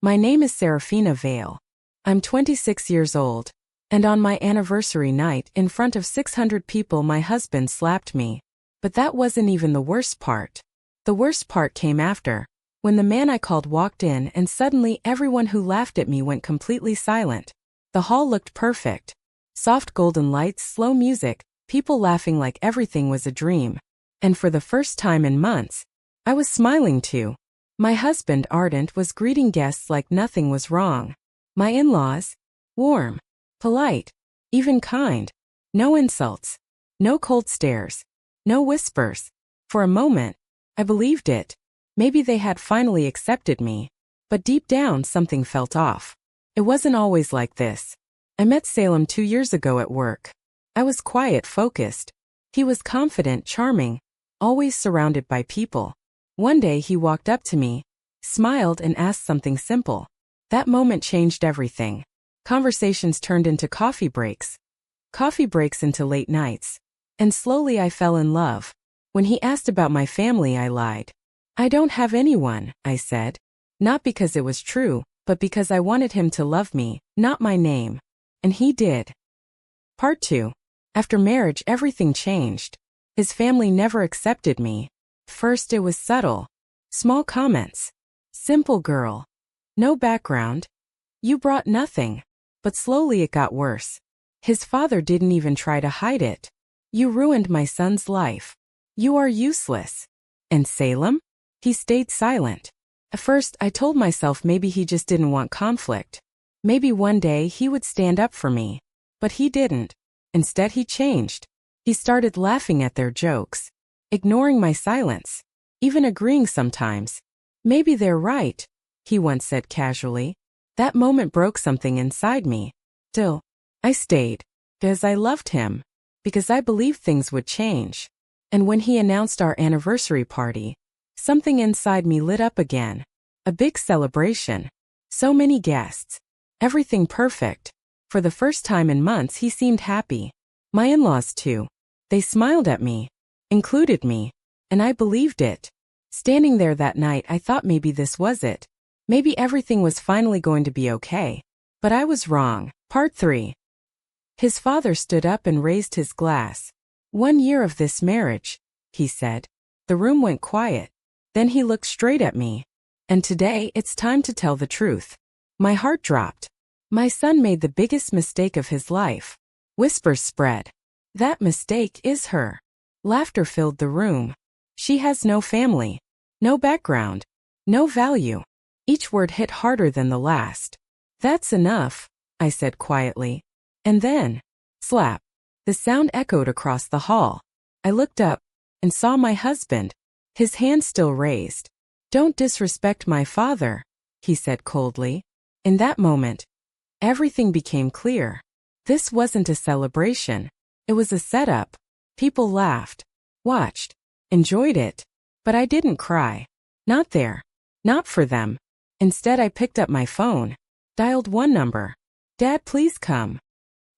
My name is Serafina Vale. I'm 26 years old, and on my anniversary night in front of 600 people my husband slapped me. But that wasn't even the worst part. The worst part came after, when the man I called walked in and suddenly everyone who laughed at me went completely silent. The hall looked perfect. Soft golden lights, slow music, people laughing like everything was a dream. And for the first time in months, I was smiling too. My husband, Ardent, was greeting guests like nothing was wrong. My in-laws, warm, polite, even kind. No insults, no cold stares, no whispers. For a moment, I believed it. Maybe they had finally accepted me. But deep down something felt off. It wasn't always like this. I met Salem 2 years ago at work. I was quiet, focused. He was confident, charming, always surrounded by people. One day he walked up to me, smiled and asked something simple. That moment changed everything. Conversations turned into coffee breaks into late nights. And slowly I fell in love. When he asked about my family, I lied. I don't have anyone, I said. Not because it was true, but because I wanted him to love me, not my name. And he did. Part 2. After marriage, everything changed. His family never accepted me. First it was subtle. Small comments. Simple girl. No background. You brought nothing. But slowly it got worse. His father didn't even try to hide it. You ruined my son's life. You are useless. And Salem? He stayed silent. At first I told myself maybe he just didn't want conflict. Maybe one day he would stand up for me. But he didn't. Instead he changed. He started laughing at their jokes. Ignoring my silence. Even agreeing sometimes. Maybe they're right, he once said casually. That moment broke something inside me. Still, I stayed. Because I loved him. Because I believed things would change. And when he announced our anniversary party, something inside me lit up again. A big celebration. So many guests. Everything perfect. For the first time in months he seemed happy. My in-laws too. They smiled at me. Included me. And I believed it. Standing there that night I thought maybe this was it. Maybe everything was finally going to be okay. But I was wrong. Part 3. His father stood up and raised his glass. 1 year of this marriage, he said. The room went quiet. Then he looked straight at me. And today it's time to tell the truth. My heart dropped. My son made the biggest mistake of his life. Whispers spread. That mistake is her. Laughter filled the room. She has no family. No background. No value. Each word hit harder than the last. That's enough, I said quietly. And then, slap. The sound echoed across the hall. I looked up and saw my husband, his hand still raised. Don't disrespect my father, he said coldly. In that moment, everything became clear. This wasn't a celebration. It was a setup. People laughed, watched, enjoyed it. But I didn't cry. Not there. Not for them. Instead I picked up my phone, dialed one number. Dad, please come.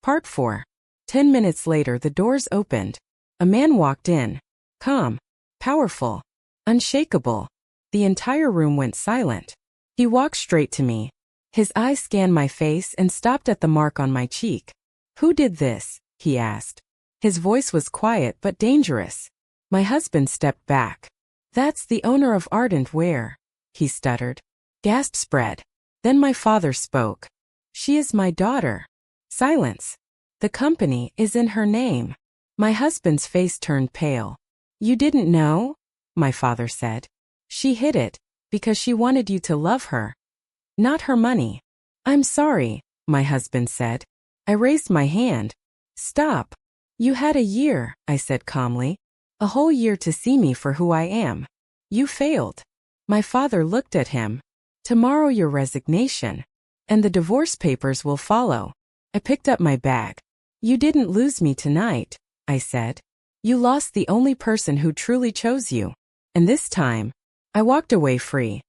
Part 4. 10 minutes later the doors opened. A man walked in. Calm. Powerful. Unshakable. The entire room went silent. He walked straight to me. His eyes scanned my face and stopped at the mark on my cheek. Who did this? He asked. His voice was quiet but dangerous. My husband stepped back. That's the owner of Ardent Wear, he stuttered. Gasps spread. Then my father spoke. She is my daughter. Silence. The company is in her name. My husband's face turned pale. You didn't know? My father said. She hid it, because she wanted you to love her. Not her money. I'm sorry, my husband said. I raised my hand. Stop. You had a year, I said calmly. A whole year to see me for who I am. You failed. My father looked at him. Tomorrow your resignation. And the divorce papers will follow. I picked up my bag. You didn't lose me tonight, I said. You lost the only person who truly chose you. And this time, I walked away free.